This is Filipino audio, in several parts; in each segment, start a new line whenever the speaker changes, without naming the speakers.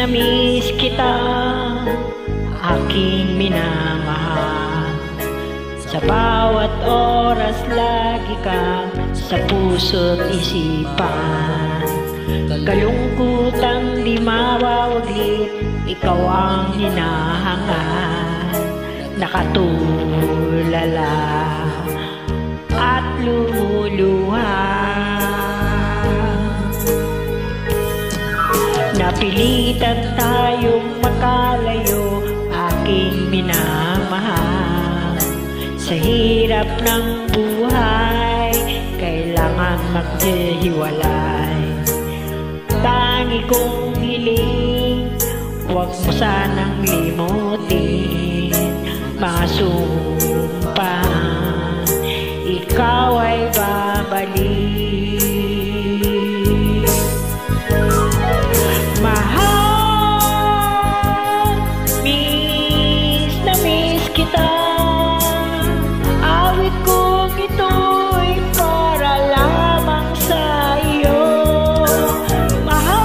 miss kita, aking minamahal. Sa bawat oras lagi kang sa puso't isipan. Kalungkutan di mawawaglit, ikaw ang hinahangal. Nakatulala at lumuluha. Napilitan tayong makalayo, aking minamahal. Sa hirap ng buhay, kailangan maghihiwalay. Tangi kong hiling, huwag mo sanang limutin mga sumpaan, ikaw ay babalik. Mahal, miss na miss kita. Awit kong ito'y para lamang sa iyo. Mahal,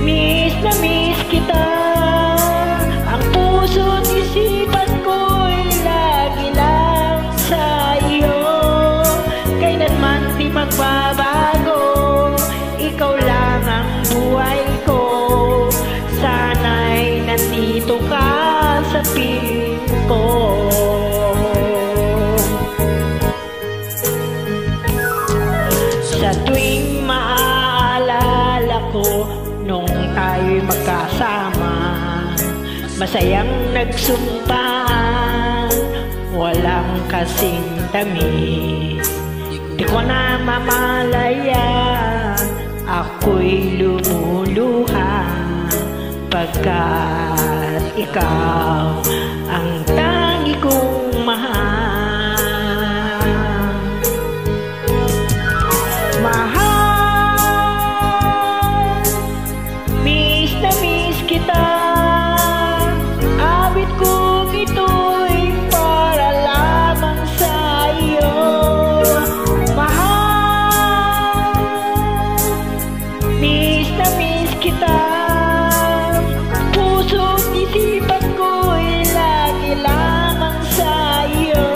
miss na miss kita. Ang puso't isipan ko'y lagi lang sa iyo. Kailanman di magbabago, ikaw lang ang buhay ko. Sana'y nandito ka sa piling ko. Sa tuwing maaalala ko nung tayo'y magkasama, masayang nagsumpaan, walang kasing tamis. Di ko na mamalayan, ako'y lumuluha, pagkat ikaw ang tangi kong mahal. Mahal, miss na miss kita. Awit kong ito'y para lamang sa iyo. Miss na miss kita. Puso't isipan ko'y lagi lamang sa iyo.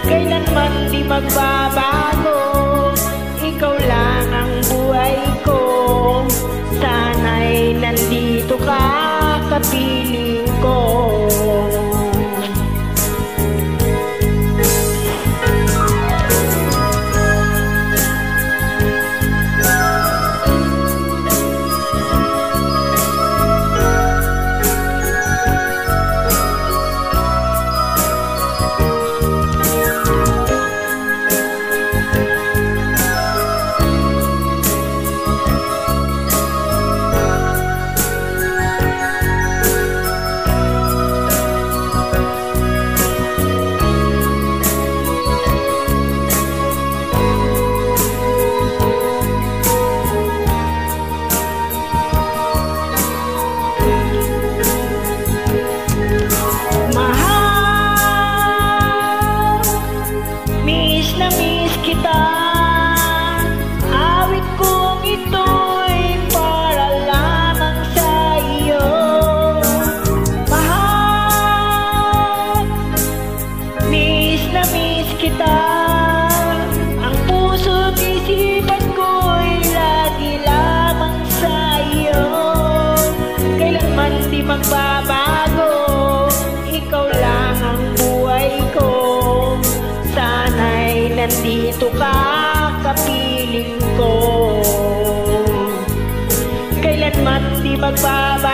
Kailanman di magbabago, ikaw lang ang buhay ko. Sana'y nandito ka, kapiling ko. Na miss kita. Awit kong ito'y para lamang sa iyo. Mahal, miss na miss kita. Ang puso't isipan ko'y lagi lamang sa iyo. Kailanman di magbabago, ikaw lang ang buhay ko. Sana'y nandito ka, kapiling ko. Kailanman di magbabago,